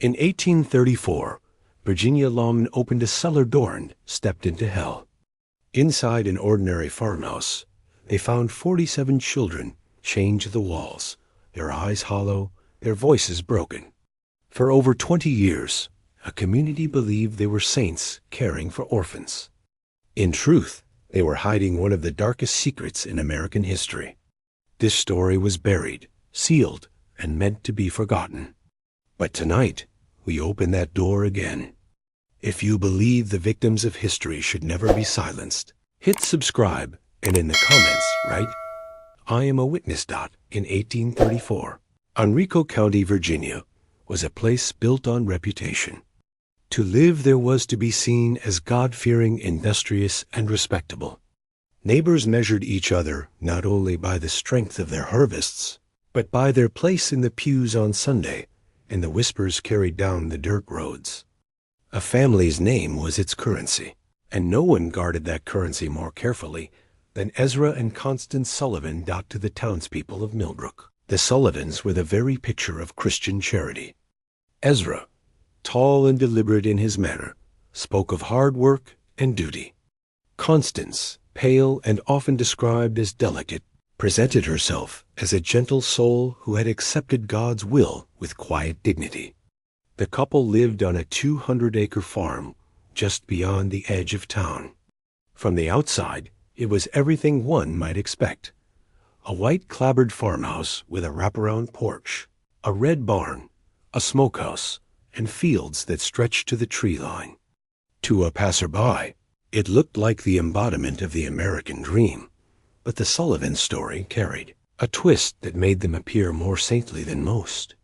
In 1834, Virginia lawmen opened a cellar door and stepped into hell. Inside an ordinary farmhouse, they found 47 children chained to the walls, their eyes hollow, their voices broken. For over 20 years, a community believed they were saints caring for orphans. In truth, they were hiding one of the darkest secrets in American history. This story was buried, sealed, and meant to be forgotten. But tonight, we open that door again. If you believe the victims of history should never be silenced, hit subscribe and in the comments write, "I am a witness." In 1834, Henrico County, Virginia, was a place built on reputation. To live there was to be seen as God-fearing, industrious, and respectable. Neighbors measured each other not only by the strength of their harvests, but by their place in the pews on Sunday and the whispers carried down the dirt roads. A family's name was its currency, and no one guarded that currency more carefully than Ezra and Constance Sullivan to the townspeople of Millbrook. The Sullivans were the very picture of Christian charity. Ezra, tall and deliberate in his manner, spoke of hard work and duty. Constance, pale and often described as delicate, presented herself as a gentle soul who had accepted God's will with quiet dignity. The couple lived on a 200-acre farm just beyond the edge of town. From the outside, it was everything one might expect. A white clapboard farmhouse with a wraparound porch, a red barn, a smokehouse, and fields that stretched to the tree line. To a passerby, it looked like the embodiment of the American dream, but the Sullivan story carried a twist that made them appear more saintly than most.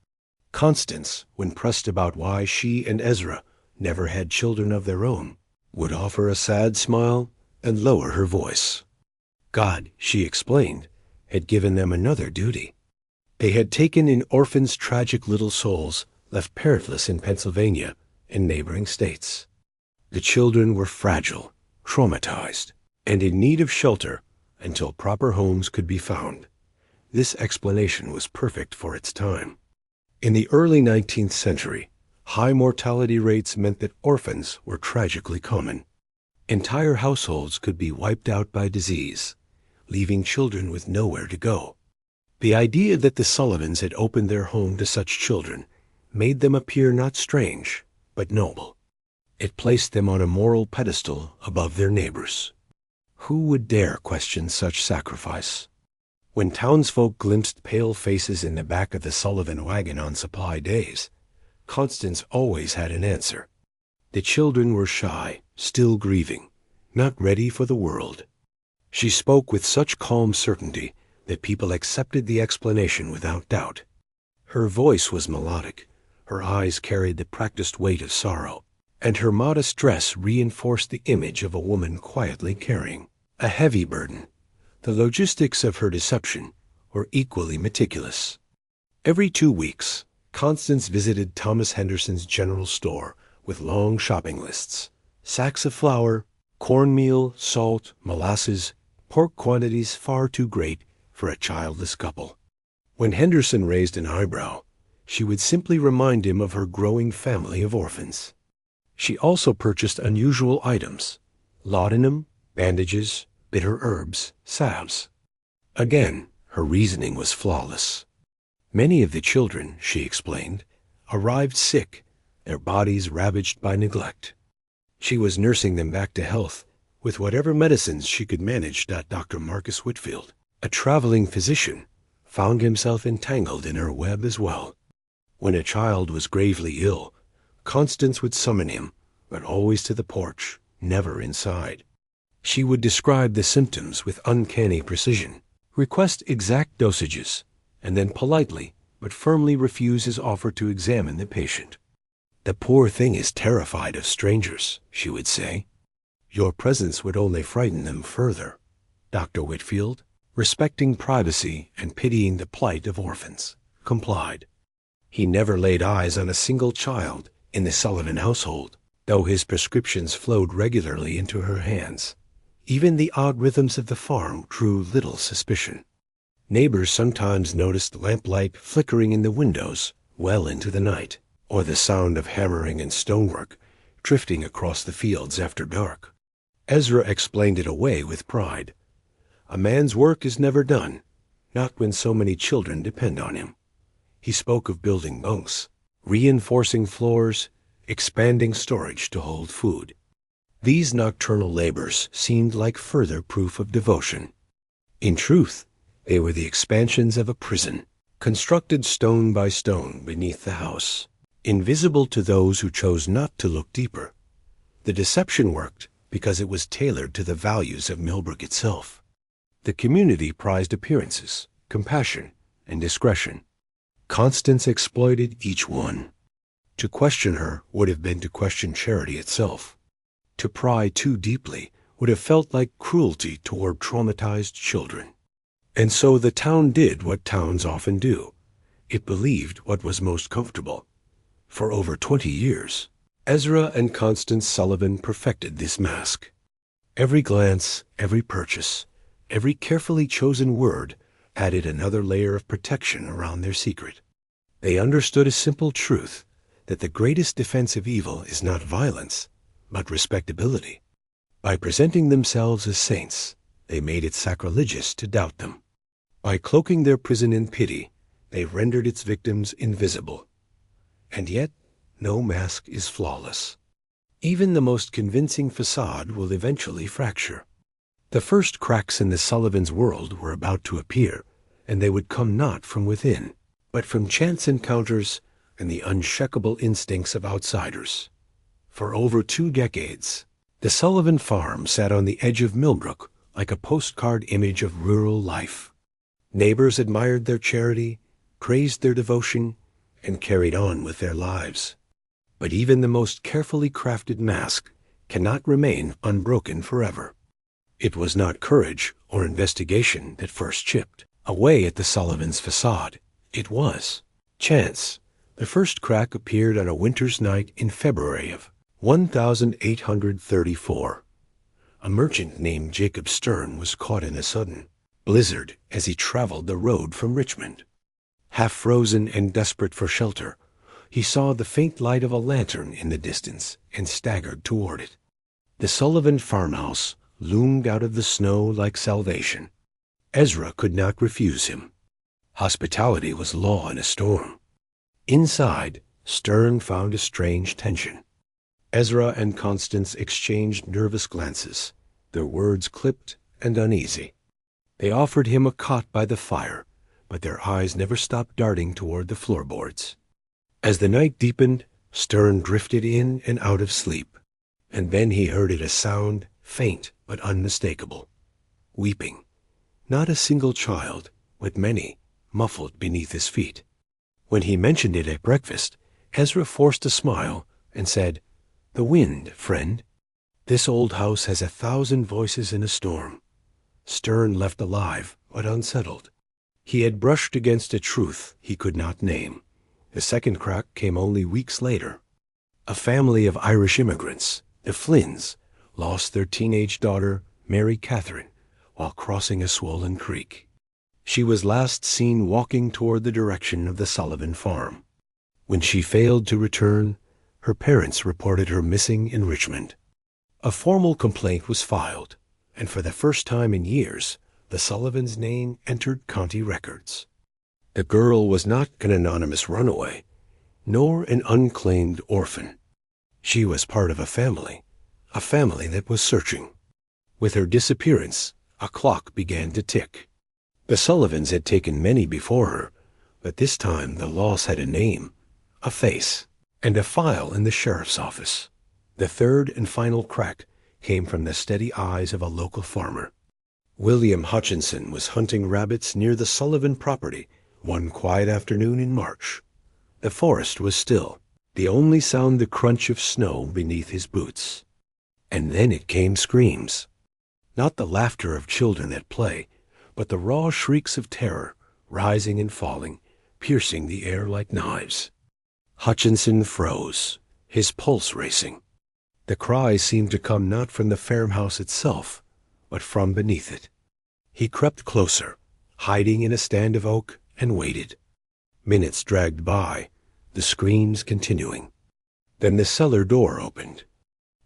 Constance, when pressed about why she and Ezra never had children of their own, would offer a sad smile and lower her voice. God, she explained, had given them another duty. They had taken in orphans' tragic little souls left parentless in Pennsylvania and neighboring states. The children were fragile, traumatized, and in need of shelter until proper homes could be found. This explanation was perfect for its time. In the early 19th century, high mortality rates meant that orphans were tragically common. Entire households could be wiped out by disease, leaving children with nowhere to go. The idea that the Sullivans had opened their home to such children made them appear not strange, but noble. It placed them on a moral pedestal above their neighbors. Who would dare question such sacrifice? When townsfolk glimpsed pale faces in the back of the Sullivan wagon on supply days, Constance always had an answer. The children were shy, still grieving, not ready for the world. She spoke with such calm certainty that people accepted the explanation without doubt. Her voice was melodic, her eyes carried the practiced weight of sorrow, and her modest dress reinforced the image of a woman quietly carrying a heavy burden. The logistics of her deception were equally meticulous. Every 2 weeks, Constance visited Thomas Henderson's general store with long shopping lists, sacks of flour, cornmeal, salt, molasses, pork quantities far too great for a childless couple. When Henderson raised an eyebrow, she would simply remind him of her growing family of orphans. She also purchased unusual items: laudanum, bandages, bitter herbs, salves. Again, her reasoning was flawless. Many of the children, she explained, arrived sick, their bodies ravaged by neglect. She was nursing them back to health with whatever medicines she could manage. Dr. Marcus Whitfield, a traveling physician, found himself entangled in her web as well. When a child was gravely ill, Constance would summon him, but always to the porch, never inside. She would describe the symptoms with uncanny precision, request exact dosages, and then politely but firmly refuse his offer to examine the patient. "The poor thing is terrified of strangers," she would say. "Your presence would only frighten them further." Dr. Whitfield, respecting privacy and pitying the plight of orphans, complied. He never laid eyes on a single child in the Sullivan household, though his prescriptions flowed regularly into her hands. Even the odd rhythms of the farm drew little suspicion. Neighbors sometimes noticed lamplight flickering in the windows well into the night, or the sound of hammering and stonework drifting across the fields after dark. Ezra explained it away with pride. A man's work is never done, not when so many children depend on him. He spoke of building bunks, reinforcing floors, expanding storage to hold food. These nocturnal labors seemed like further proof of devotion. In truth, they were the expansions of a prison, constructed stone by stone beneath the house, invisible to those who chose not to look deeper. The deception worked because it was tailored to the values of Millbrook itself. The community prized appearances, compassion, and discretion. Constance exploited each one. To question her would have been to question charity itself. To pry too deeply would have felt like cruelty toward traumatized children. And so the town did what towns often do. It believed what was most comfortable. For over 20 years, Ezra and Constance Sullivan perfected this mask. Every glance, every purchase, every carefully chosen word added another layer of protection around their secret. They understood a simple truth, that the greatest defense of evil is not violence, but respectability. By presenting themselves as saints, they made it sacrilegious to doubt them. By cloaking their prison in pity, they rendered its victims invisible. And yet, no mask is flawless. Even the most convincing facade will eventually fracture. The first cracks in the Sullivans' world were about to appear, and they would come not from within, but from chance encounters and the unshakable instincts of outsiders. For over 2 decades, the Sullivan farm sat on the edge of Millbrook like a postcard image of rural life. Neighbors admired their charity, praised their devotion, and carried on with their lives. But even the most carefully crafted mask cannot remain unbroken forever. It was not courage or investigation that first chipped away at the Sullivans' facade. It was chance. The first crack appeared on a winter's night in February of 1834. A merchant named Jacob Stern was caught in a sudden blizzard as he traveled the road from Richmond. Half frozen and desperate for shelter, he saw the faint light of a lantern in the distance and staggered toward it. The Sullivan farmhouse loomed out of the snow like salvation. Ezra could not refuse him. Hospitality was law in a storm. Inside, Stern found a strange tension. Ezra and Constance exchanged nervous glances, their words clipped and uneasy. They offered him a cot by the fire, but their eyes never stopped darting toward the floorboards. As the night deepened, Stern drifted in and out of sleep, and then he heard it, a sound, faint but unmistakable. Weeping. Not a single child, but many, muffled beneath his feet. When he mentioned it at breakfast, Ezra forced a smile and said, "The wind, friend. This old house has 1,000 voices in a storm." Stern left alive, but unsettled. He had brushed against a truth he could not name. The second crack came only weeks later. A family of Irish immigrants, the Flynns, lost their teenage daughter, Mary Catherine, while crossing a swollen creek. She was last seen walking toward the direction of the Sullivan farm. When she failed to return, her parents reported her missing in Richmond. A formal complaint was filed, and for the first time in years, the Sullivans' name entered county records. The girl was not an anonymous runaway, nor an unclaimed orphan. She was part of a family that was searching. With her disappearance, a clock began to tick. The Sullivans had taken many before her, but this time the loss had a name, a face, and a file in the sheriff's office. The third and final crack came from the steady eyes of a local farmer. William Hutchinson was hunting rabbits near the Sullivan property one quiet afternoon in March. The forest was still, the only sound the crunch of snow beneath his boots. And then it came screams. Not the laughter of children at play, but the raw shrieks of terror, rising and falling, piercing the air like knives. Hutchinson froze, his pulse racing. The cries seemed to come not from the farmhouse itself, but from beneath it. He crept closer, hiding in a stand of oak, and waited. Minutes dragged by, the screams continuing. Then the cellar door opened.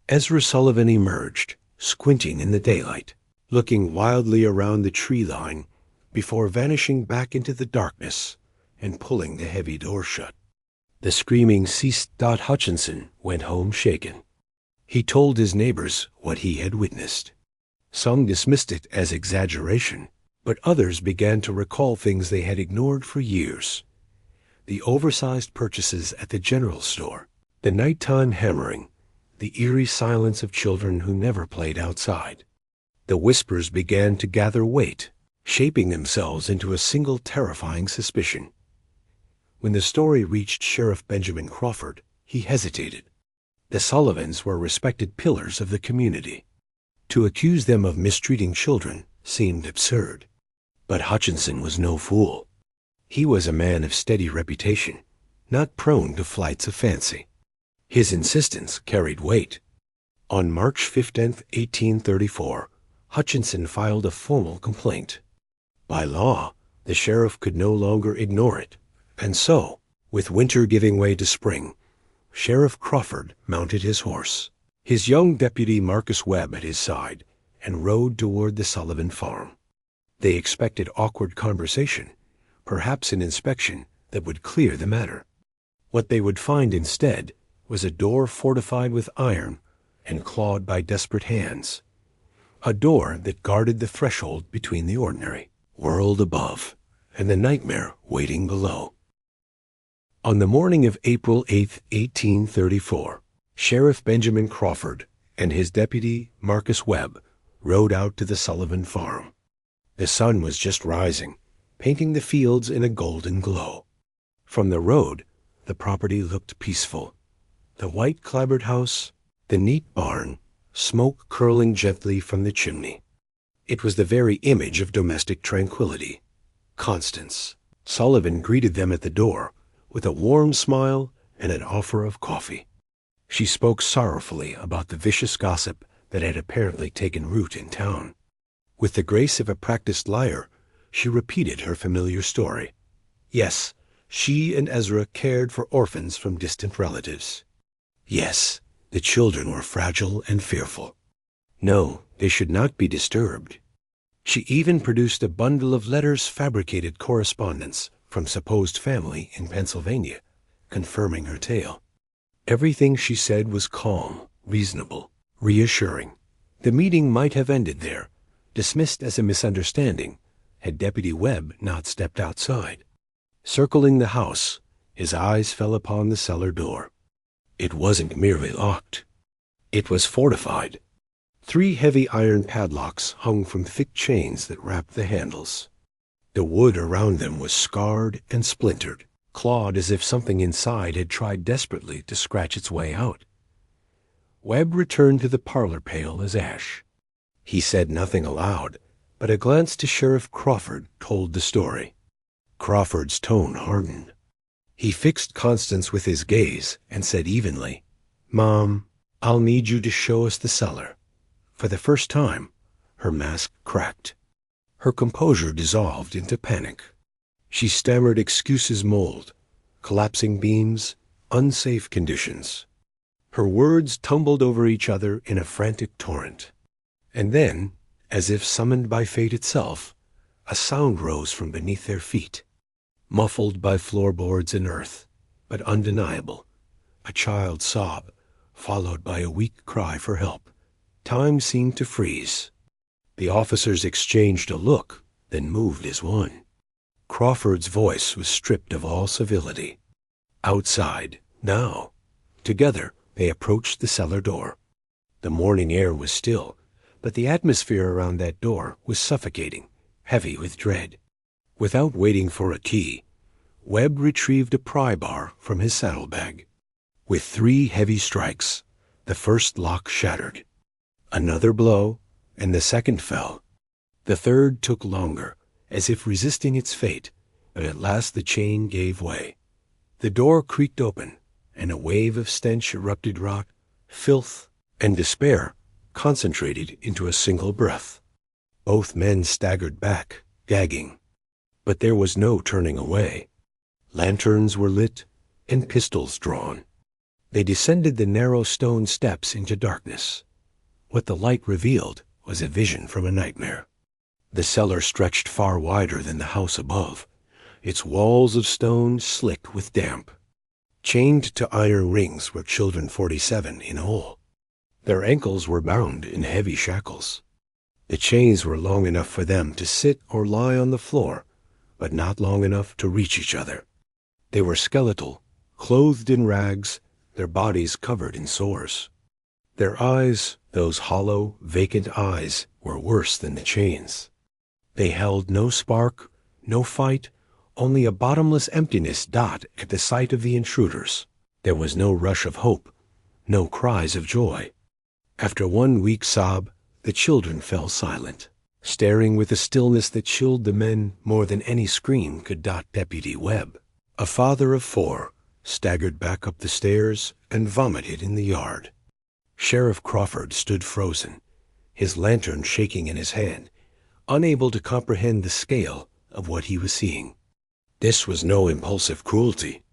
Ezra Sullivan emerged, squinting in the daylight, looking wildly around the tree line before vanishing back into the darkness and pulling the heavy door shut. The screaming ceased. Hutchinson went home shaken. He told his neighbors what he had witnessed. Some dismissed it as exaggeration, but others began to recall things they had ignored for years. The oversized purchases at the general store, the nighttime hammering, the eerie silence of children who never played outside. The whispers began to gather weight, shaping themselves into a single terrifying suspicion. When the story reached Sheriff Benjamin Crawford, he hesitated. The Sullivans were respected pillars of the community. To accuse them of mistreating children seemed absurd. But Hutchinson was no fool. He was a man of steady reputation, not prone to flights of fancy. His insistence carried weight. On March 15, 1834, Hutchinson filed a formal complaint. By law, the sheriff could no longer ignore it, and so, with winter giving way to spring, Sheriff Crawford mounted his horse, his young deputy Marcus Webb at his side, and rode toward the Sullivan farm. They expected awkward conversation, perhaps an inspection that would clear the matter. What they would find instead was a door fortified with iron and clawed by desperate hands, a door that guarded the threshold between the ordinary world above and the nightmare waiting below. On the morning of April 8, 1834, Sheriff Benjamin Crawford and his deputy Marcus Webb rode out to the Sullivan farm. The sun was just rising, painting the fields in a golden glow. From the road, the property looked peaceful. The white clapboard house, the neat barn, smoke curling gently from the chimney. It was the very image of domestic tranquility. Constance Sullivan greeted them at the door with a warm smile and an offer of coffee. She spoke sorrowfully about the vicious gossip that had apparently taken root in town. With the grace of a practiced liar, she repeated her familiar story. Yes, she and Ezra cared for orphans from distant relatives. Yes, the children were fragile and fearful. No, they should not be disturbed. She even produced a bundle of letters, fabricated correspondence from supposed family in Pennsylvania, confirming her tale. Everything she said was calm, reasonable, reassuring. The meeting might have ended there, dismissed as a misunderstanding, had Deputy Webb not stepped outside. Circling the house, his eyes fell upon the cellar door. It wasn't merely locked. It was fortified. 3 heavy iron padlocks hung from thick chains that wrapped the handles. The wood around them was scarred and splintered, clawed as if something inside had tried desperately to scratch its way out. Webb returned to the parlor pale as ash. He said nothing aloud, but a glance to Sheriff Crawford told the story. Crawford's tone hardened. He fixed Constance with his gaze and said evenly, "Mom, I'll need you to show us the cellar." For the first time, her mask cracked. Her composure dissolved into panic. She stammered excuses: mold, collapsing beams, unsafe conditions. Her words tumbled over each other in a frantic torrent. And then, as if summoned by fate itself, a sound rose from beneath their feet, muffled by floorboards and earth, but undeniable. A child's sob, followed by a weak cry for help. Time seemed to freeze. The officers exchanged a look, then moved as one. Crawford's voice was stripped of all civility. Outside, now. Together, they approached the cellar door. The morning air was still, but the atmosphere around that door was suffocating, heavy with dread. Without waiting for a key, Webb retrieved a pry bar from his saddlebag. With 3 heavy strikes, the first lock shattered. Another blow, and the second fell. The third took longer, as if resisting its fate, but at last the chain gave way. The door creaked open, and a wave of stench erupted. Rot, filth, and despair concentrated into a single breath. Both men staggered back, gagging. But there was no turning away. Lanterns were lit, and pistols drawn. They descended the narrow stone steps into darkness. What the light revealed was a vision from a nightmare. The cellar stretched far wider than the house above, its walls of stone slick with damp. Chained to iron rings were children 47 in all. Their ankles were bound in heavy shackles. The chains were long enough for them to sit or lie on the floor, but not long enough to reach each other. They were skeletal, clothed in rags, their bodies covered in sores. Their eyes, those hollow, vacant eyes, were worse than the chains. They held no spark, no fight, only a bottomless emptiness at the sight of the intruders. There was no rush of hope, no cries of joy. After one weak sob, the children fell silent, staring with a stillness that chilled the men more than any scream could. Deputy Webb, a father of 4, staggered back up the stairs and vomited in the yard. Sheriff Crawford stood frozen, his lantern shaking in his hand, unable to comprehend the scale of what he was seeing. This was no impulsive cruelty.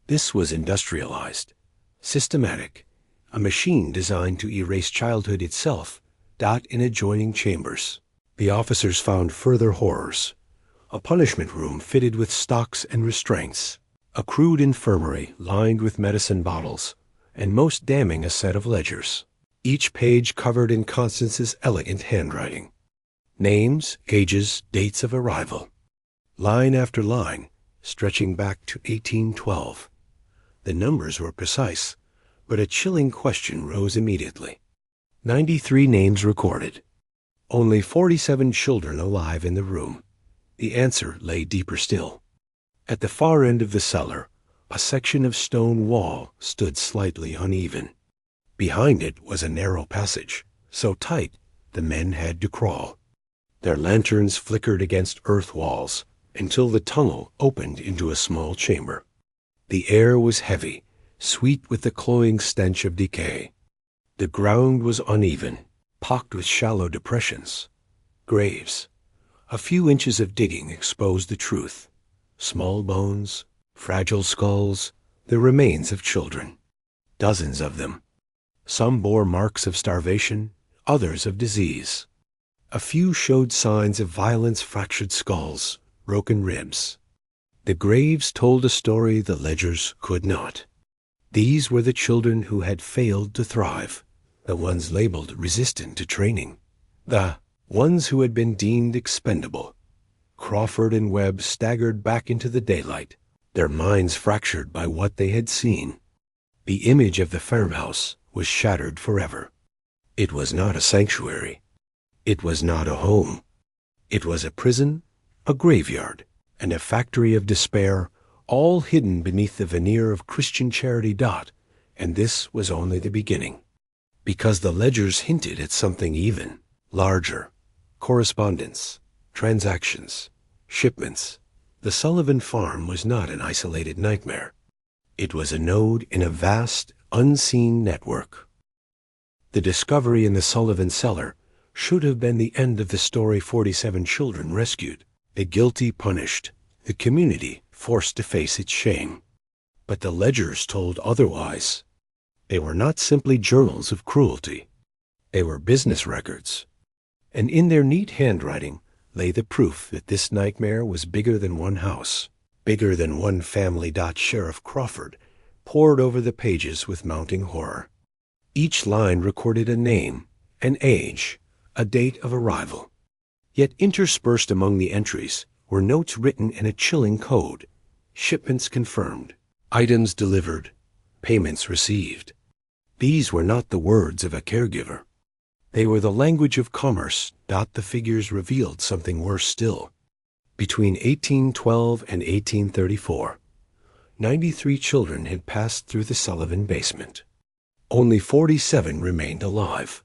This was industrialized, systematic, a machine designed to erase childhood itself, in adjoining chambers. The officers found further horrors. A punishment room fitted with stocks and restraints, a crude infirmary lined with medicine bottles, and most damning a set of ledgers, each page covered in Constance's elegant handwriting. Names, ages, dates of arrival. Line after line, stretching back to 1812. The numbers were precise, but a chilling question rose immediately. 93 names recorded. Only 47 children alive in the room. The answer lay deeper still. At the far end of the cellar, a section of stone wall stood slightly uneven. Behind it was a narrow passage, so tight the men had to crawl. Their lanterns flickered against earth walls until the tunnel opened into a small chamber. The air was heavy, sweet with the cloying stench of decay. The ground was uneven, pocked with shallow depressions. Graves. A few inches of digging exposed the truth. Small bones, fragile skulls, the remains of children. Dozens of them. Some bore marks of starvation, others of disease. A few showed signs of violence, fractured skulls, broken ribs. The graves told a story the ledgers could not. These were the children who had failed to thrive, the ones labeled resistant to training, the ones who had been deemed expendable. Crawford and Webb staggered back into the daylight, their minds fractured by what they had seen. The image of the farmhouse was shattered forever. It was not a sanctuary. It was not a home. It was a prison, a graveyard, and a factory of despair, all hidden beneath the veneer of Christian charity. And this was only the beginning. Because the ledgers hinted at something even, larger. Correspondence, transactions, shipments. The Sullivan farm was not an isolated nightmare. It was a node in a vast, unseen network. The discovery in the Sullivan cellar should have been the end of the story. 47 children rescued, the guilty punished, the community forced to face its shame. But the ledgers told otherwise. They were not simply journals of cruelty. They were business records. And in their neat handwriting lay the proof that this nightmare was bigger than one house, bigger than one family. Sheriff Crawford pored over the pages with mounting horror. Each line recorded a name, an age, a date of arrival. Yet interspersed among the entries were notes written in a chilling code. Shipments confirmed, items delivered, payments received. These were not the words of a caregiver. They were the language of commerce. The figures revealed something worse still. Between 1812 and 1834, 93 children had passed through the Sullivan basement. Only 47 remained alive.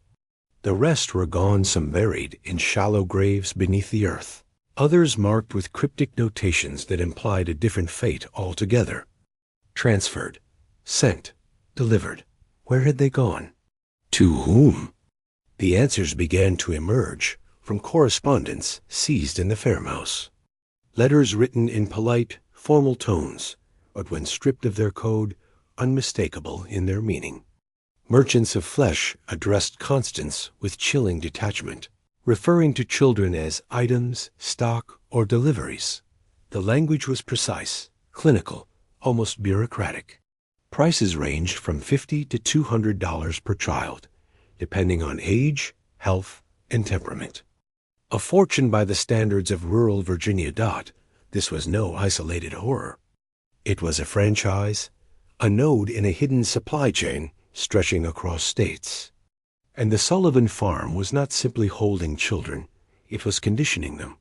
The rest were gone, some buried in shallow graves beneath the earth, others marked with cryptic notations that implied a different fate altogether. Transferred, sent, delivered. Where had they gone? To whom? The answers began to emerge from correspondence seized in the farmhouse. Letters written in polite, formal tones, but when stripped of their code, unmistakable in their meaning. Merchants of flesh addressed Constance with chilling detachment, referring to children as items, stock, or deliveries. The language was precise, clinical, almost bureaucratic. Prices ranged from $50 to $200 per child, depending on age, health, and temperament. A fortune by the standards of rural Virginia. This was no isolated horror. It was a franchise, a node in a hidden supply chain stretching across states. And the Sullivan farm was not simply holding children, it was conditioning them.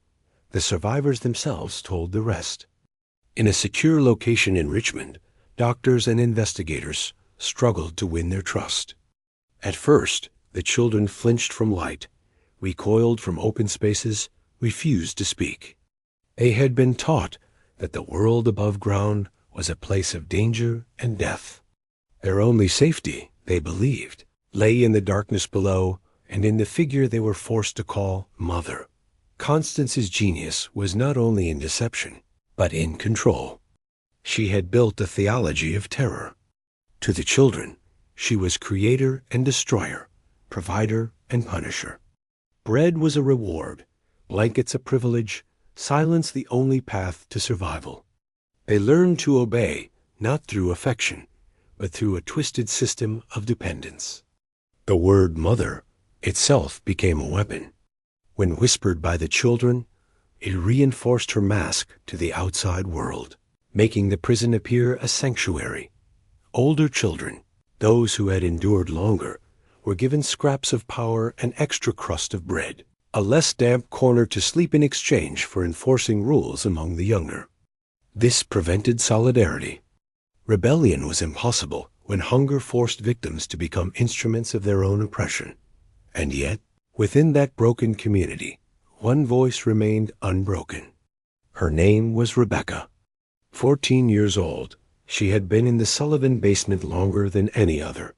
The survivors themselves told the rest. In a secure location in Richmond, doctors and investigators struggled to win their trust. At first, the children flinched from light, recoiled from open spaces, refused to speak. They had been taught that the world above ground was a place of danger and death. Their only safety, they believed, lay in the darkness below and in the figure they were forced to call Mother. Constance's genius was not only in deception, but in control. She had built a theology of terror. To the children, she was creator and destroyer, provider and punisher. Bread was a reward, blankets a privilege, silence the only path to survival. They learned to obey, not through affection, but through a twisted system of dependence. The word mother itself became a weapon. When whispered by the children, it reinforced her mask to the outside world, making the prison appear a sanctuary. Older children, those who had endured longer, were given scraps of power and extra crust of bread, a less damp corner to sleep in exchange for enforcing rules among the younger. This prevented solidarity. Rebellion was impossible when hunger forced victims to become instruments of their own oppression. And yet, within that broken community, one voice remained unbroken. Her name was Rebecca. 14 years old, she had been in the Sullivan basement longer than any other.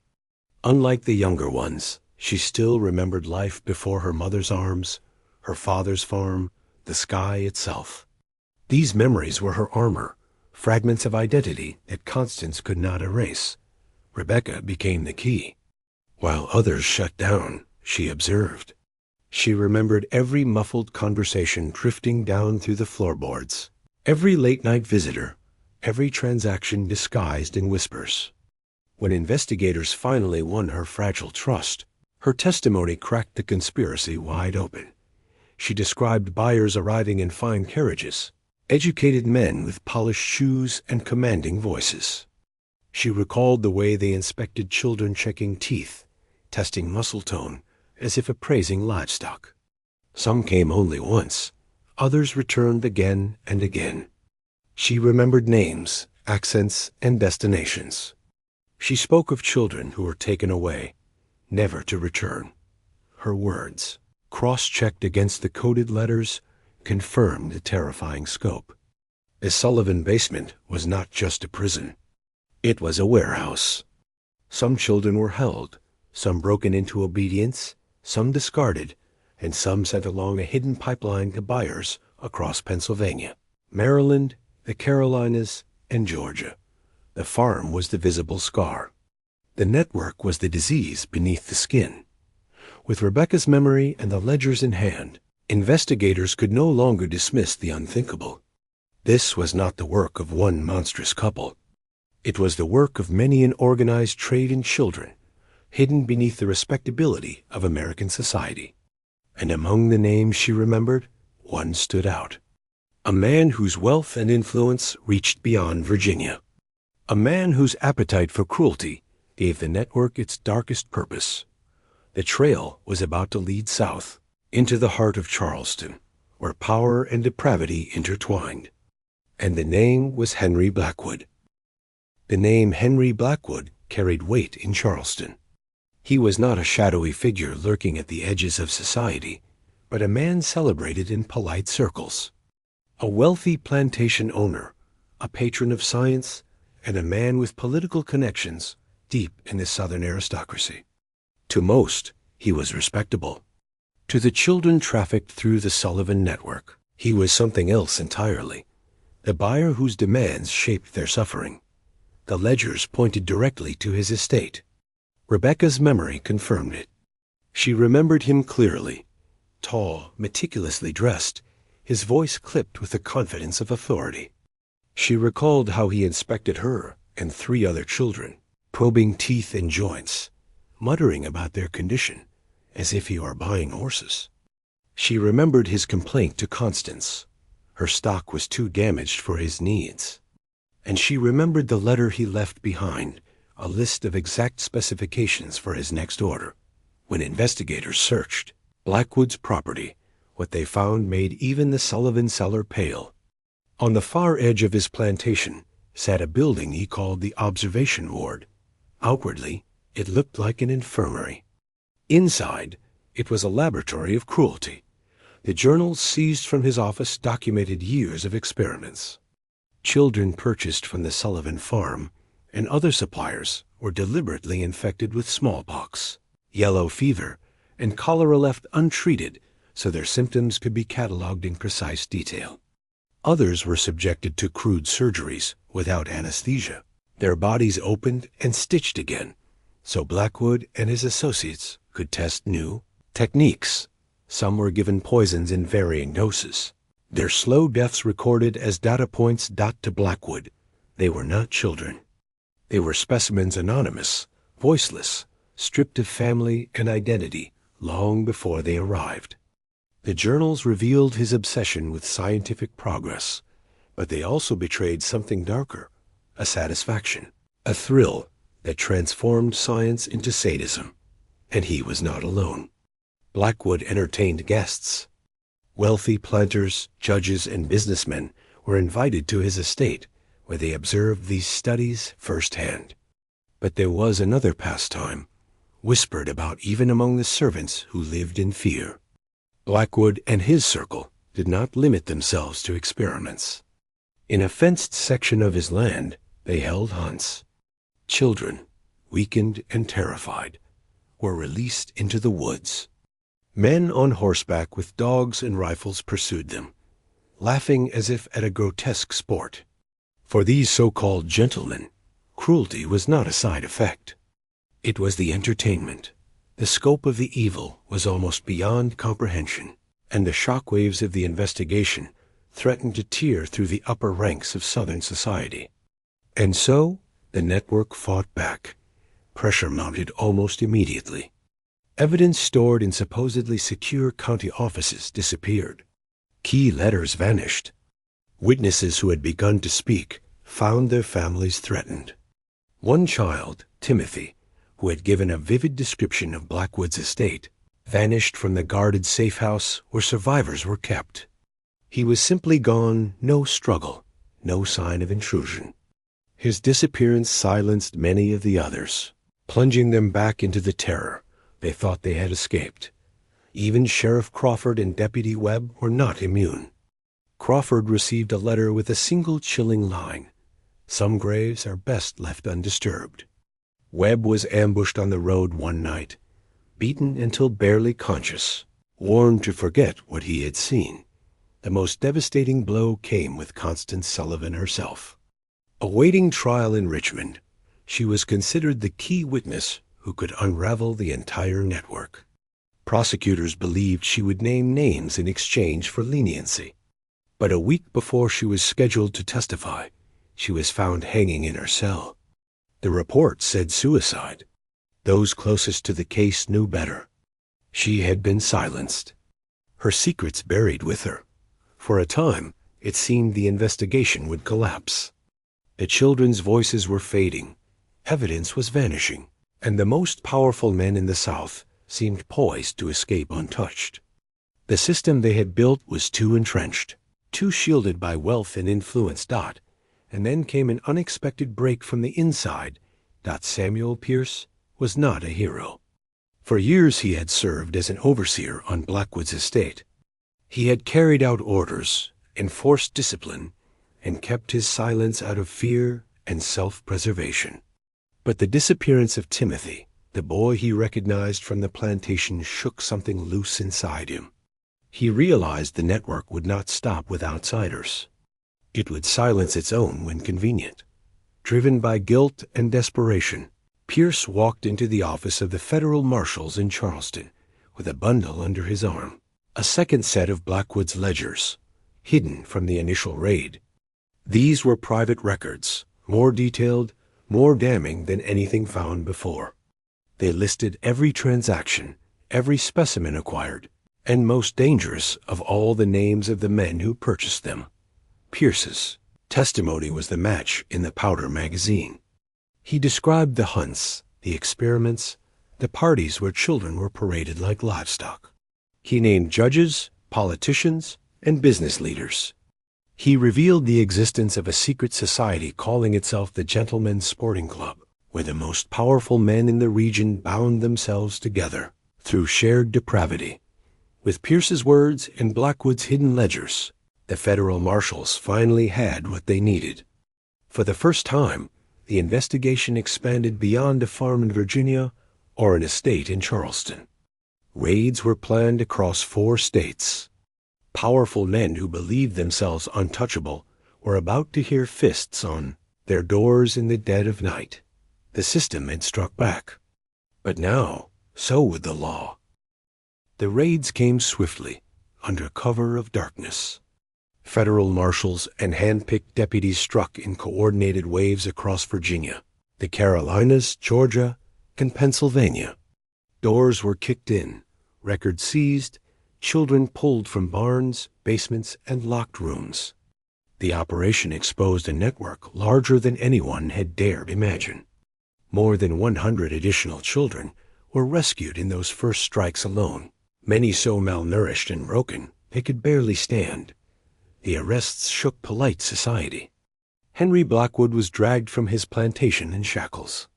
Unlike the younger ones, she still remembered life before her mother's arms, her father's farm, the sky itself. These memories were her armor, fragments of identity that Constance could not erase. Rebecca became the key. While others shut down, she observed. She remembered every muffled conversation drifting down through the floorboards, every late-night visitor, every transaction disguised in whispers. When investigators finally won her fragile trust, her testimony cracked the conspiracy wide open. She described buyers arriving in fine carriages, educated men with polished shoes and commanding voices. She recalled the way they inspected children, checking teeth, testing muscle tone, as if appraising livestock. Some came only once, others returned again and again. She remembered names, accents, and destinations. She spoke of children who were taken away, never to return. Her words, cross-checked against the coded letters, confirmed the terrifying scope. The Sullivan basement was not just a prison. It was a warehouse. Some children were held, some broken into obedience, some discarded, and some sent along a hidden pipeline to buyers across Pennsylvania, Maryland, the Carolinas, and Georgia. The farm was the visible scar. The network was the disease beneath the skin. With Rebecca's memory and the ledgers in hand, investigators could no longer dismiss the unthinkable. This was not the work of one monstrous couple. It was the work of many an organized trade in children, hidden beneath the respectability of American society. And among the names she remembered, one stood out. A man whose wealth and influence reached beyond Virginia. A man whose appetite for cruelty gave the network its darkest purpose. The trail was about to lead south, into the heart of Charleston, where power and depravity intertwined. And the name was Henry Blackwood. The name Henry Blackwood carried weight in Charleston. He was not a shadowy figure lurking at the edges of society, but a man celebrated in polite circles. A wealthy plantation owner, a patron of science, and a man with political connections deep in the Southern aristocracy. To most, he was respectable. To the children trafficked through the Sullivan network, he was something else entirely. the buyer whose demands shaped their suffering. The ledgers pointed directly to his estate. Rebecca's memory confirmed it. She remembered him clearly, tall, meticulously dressed, his voice clipped with the confidence of authority. She recalled how he inspected her and 3 other children, probing teeth and joints, muttering about their condition, as if he were buying horses. She remembered his complaint to Constance. Her stock was too damaged for his needs. And she remembered the letter he left behind, a list of exact specifications for his next order. When investigators searched Blackwood's property, what they found made even the Sullivan cellar pale. On the far edge of his plantation sat a building he called the observation ward. Outwardly, it looked like an infirmary. Inside, it was a laboratory of cruelty. The journals seized from his office documented years of experiments. Children purchased from the Sullivan farm and other suppliers were deliberately infected with smallpox, yellow fever, and cholera left untreated so their symptoms could be cataloged in precise detail. Others were subjected to crude surgeries without anesthesia, their bodies opened and stitched again, so Blackwood and his associates could test new techniques. Some were given poisons in varying doses, their slow deaths recorded as data points. To Blackwood, they were not children. They were specimens anonymous, voiceless, stripped of family and identity long before they arrived. The journals revealed his obsession with scientific progress, but they also betrayed something darker, a satisfaction, a thrill that transformed science into sadism. And he was not alone. Blackwood entertained guests. Wealthy planters, judges, and businessmen were invited to his estate, where they observed these studies firsthand. But there was another pastime, whispered about even among the servants who lived in fear. Blackwood and his circle did not limit themselves to experiments. In a fenced section of his land, they held hunts. Children, weakened and terrified, were released into the woods. Men on horseback with dogs and rifles pursued them, laughing as if at a grotesque sport. For these so-called gentlemen, cruelty was not a side effect. It was the entertainment. The scope of the evil was almost beyond comprehension, and the shockwaves of the investigation threatened to tear through the upper ranks of Southern society. And so, the network fought back. Pressure mounted almost immediately. Evidence stored in supposedly secure county offices disappeared. Key letters vanished. Witnesses who had begun to speak found their families threatened. One child, Timothy, who had given a vivid description of Blackwood's estate, vanished from the guarded safe house where survivors were kept. He was simply gone, no struggle, no sign of intrusion. His disappearance silenced many of the others, plunging them back into the terror they thought they had escaped. Even Sheriff Crawford and Deputy Webb were not immune. Crawford received a letter with a single chilling line: "Some graves are best left undisturbed." Webb was ambushed on the road one night, beaten until barely conscious, warned to forget what he had seen. The most devastating blow came with Constance Sullivan herself. Awaiting trial in Richmond, she was considered the key witness who could unravel the entire network. Prosecutors believed she would name names in exchange for leniency. But a week before she was scheduled to testify, she was found hanging in her cell. The report said suicide. Those closest to the case knew better. She had been silenced, her secrets buried with her. For a time, it seemed the investigation would collapse. The children's voices were fading, evidence was vanishing, and the most powerful men in the South seemed poised to escape untouched. The system they had built was too entrenched, too shielded by wealth and influence. And then came an unexpected break from the inside. Samuel Pierce was not a hero. For years he had served as an overseer on Blackwood's estate. He had carried out orders, enforced discipline, and kept his silence out of fear and self-preservation. But the disappearance of Timothy, the boy he recognized from the plantation, shook something loose inside him. He realized the network would not stop with outsiders. It would silence its own when convenient. Driven by guilt and desperation, Pierce walked into the office of the federal marshals in Charleston with a bundle under his arm, a second set of Blackwood's ledgers, hidden from the initial raid. These were private records, more detailed, more damning than anything found before. They listed every transaction, every specimen acquired, and most dangerous of all, the names of the men who purchased them. Pierce's testimony was the match in the powder magazine. He described the hunts, the experiments, the parties where children were paraded like livestock. He named judges, politicians, and business leaders. He revealed the existence of a secret society calling itself the Gentlemen's Sporting Club, where the most powerful men in the region bound themselves together through shared depravity. With Pierce's words and Blackwood's hidden ledgers, the federal marshals finally had what they needed. For the first time, the investigation expanded beyond a farm in Virginia or an estate in Charleston. Raids were planned across 4 states. Powerful men who believed themselves untouchable were about to hear fists on their doors in the dead of night. The system had struck back. But now, so would the law. The raids came swiftly, under cover of darkness. Federal marshals and hand-picked deputies struck in coordinated waves across Virginia, the Carolinas, Georgia, and Pennsylvania. Doors were kicked in, records seized, children pulled from barns, basements, and locked rooms. The operation exposed a network larger than anyone had dared imagine. More than 100 additional children were rescued in those first strikes alone, many so malnourished and broken they could barely stand. The arrests shook polite society. Henry Blackwood was dragged from his plantation in shackles.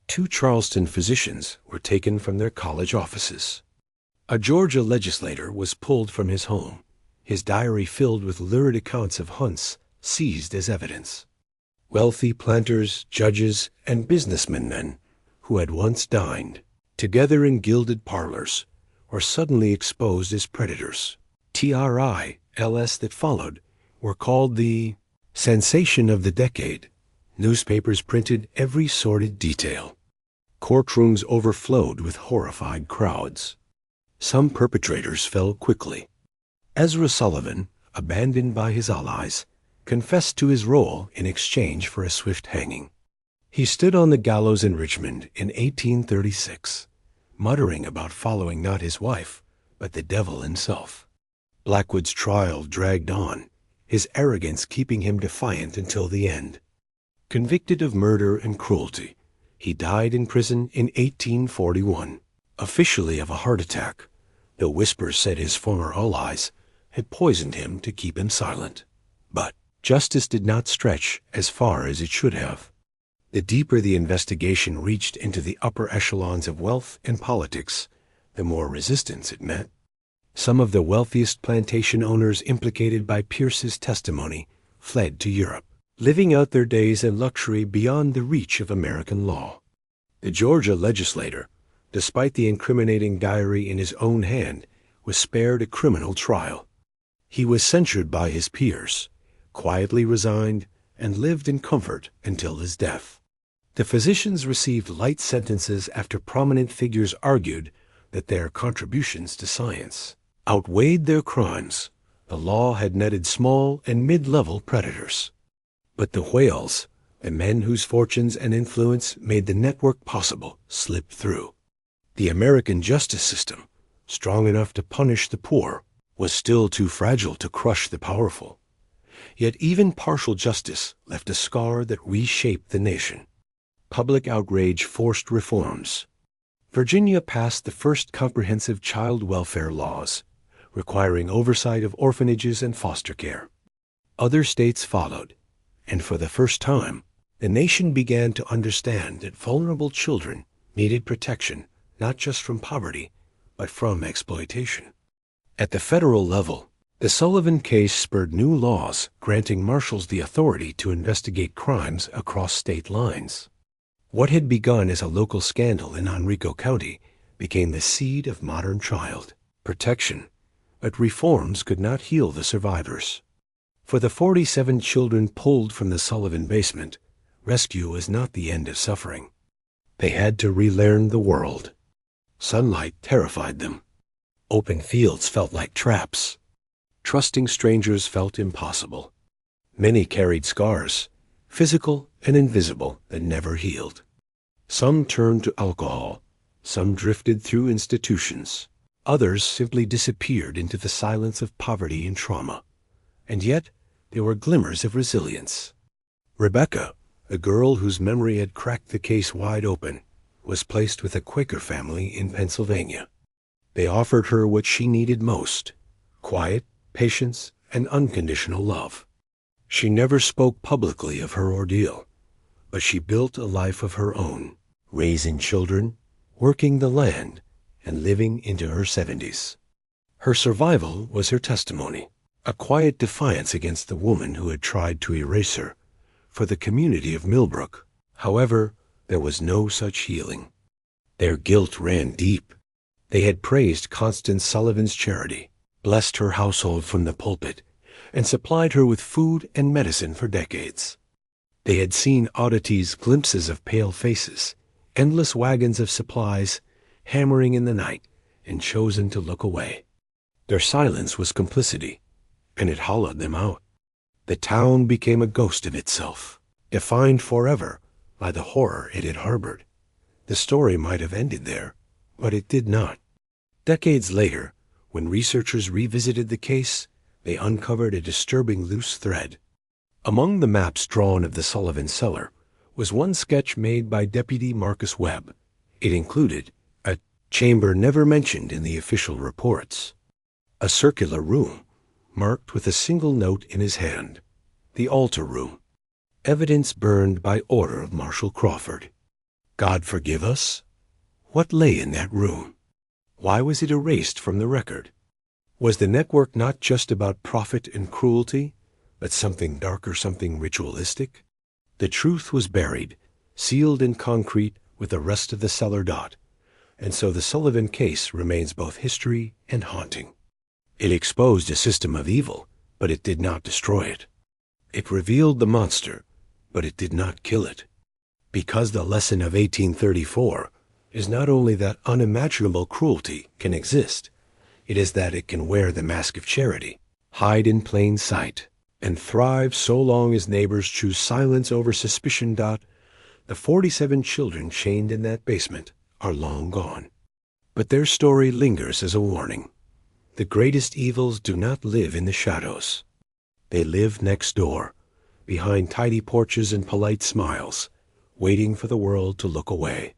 2 Charleston physicians were taken from their college offices. A Georgia legislator was pulled from his home, his diary filled with lurid accounts of hunts seized as evidence. Wealthy planters, judges, and businessmen then, who had once dined together in gilded parlors, were suddenly exposed as predators. TRILs that followed were called the sensation of the decade. Newspapers printed every sordid detail. Courtrooms overflowed with horrified crowds. Some perpetrators fell quickly. Ezra Sullivan, abandoned by his allies, confessed to his role in exchange for a swift hanging. He stood on the gallows in Richmond in 1836, muttering about following not his wife, but the devil himself. Blackwood's trial dragged on, his arrogance keeping him defiant until the end. Convicted of murder and cruelty, he died in prison in 1841, officially of a heart attack, though whispers said his former allies had poisoned him to keep him silent. But justice did not stretch as far as it should have. The deeper the investigation reached into the upper echelons of wealth and politics, the more resistance it met. Some of the wealthiest plantation owners implicated by Pierce's testimony fled to Europe, living out their days in luxury beyond the reach of American law. The Georgia legislator, despite the incriminating diary in his own hand, was spared a criminal trial. He was censured by his peers, quietly resigned, and lived in comfort until his death. The physicians received light sentences after prominent figures argued that their contributions to science outweighed their crimes. The law had netted small and mid-level predators. But the whales, the men whose fortunes and influence made the network possible, slipped through. The American justice system, strong enough to punish the poor, was still too fragile to crush the powerful. Yet even partial justice left a scar that reshaped the nation. Public outrage forced reforms. Virginia passed the first comprehensive child welfare laws, requiring oversight of orphanages and foster care. Other states followed, and for the first time, the nation began to understand that vulnerable children needed protection not just from poverty, but from exploitation. At the federal level, the Sullivan case spurred new laws granting marshals the authority to investigate crimes across state lines. What had begun as a local scandal in Henrico County became the seed of modern child protection, but reforms could not heal the survivors. For the 47 children pulled from the Sullivan basement, rescue was not the end of suffering. They had to relearn the world. Sunlight terrified them. Open fields felt like traps. Trusting strangers felt impossible. Many carried scars, physical and invisible, that never healed. Some turned to alcohol. Some drifted through institutions. Others simply disappeared into the silence of poverty and trauma. And yet, there were glimmers of resilience. Rebecca, a girl whose memory had cracked the case wide open, was placed with a Quaker family in Pennsylvania. They offered her what she needed most: quiet, patience, and unconditional love. She never spoke publicly of her ordeal, but she built a life of her own, raising children, working the land, and living into her 70s. Her survival was her testimony, a quiet defiance against the woman who had tried to erase her. For the community of Millbrook, however, there was no such healing. Their guilt ran deep. They had praised Constance Sullivan's charity, blessed her household from the pulpit, and supplied her with food and medicine for decades. They had seen oddities, glimpses of pale faces, endless wagons of supplies, hammering in the night, and chosen to look away. Their silence was complicity, and it hollowed them out. The town became a ghost of itself, defined forever by the horror it had harbored. The story might have ended there, but it did not. Decades later, when researchers revisited the case, they uncovered a disturbing loose thread. Among the maps drawn of the Sullivan cellar was one sketch made by Deputy Marcus Webb. It included a chamber never mentioned in the official reports, a circular room marked with a single note in his hand, the altar room, evidence burned by order of Marshal Crawford. God forgive us? What lay in that room? Why was it erased from the record? Was the network not just about profit and cruelty, but something darker, something ritualistic? The truth was buried, sealed in concrete with the rest of the cellar dot, and so the Sullivan case remains both history and haunting. It exposed a system of evil, but it did not destroy it. It revealed the monster, but it did not kill it. Because the lesson of 1834 is not only that unimaginable cruelty can exist, it is that it can wear the mask of charity, hide in plain sight, and thrive so long as neighbors choose silence over suspicion. The 47 children chained in that basement are long gone. But their story lingers as a warning. The greatest evils do not live in the shadows. They live next door, behind tidy porches and polite smiles, waiting for the world to look away.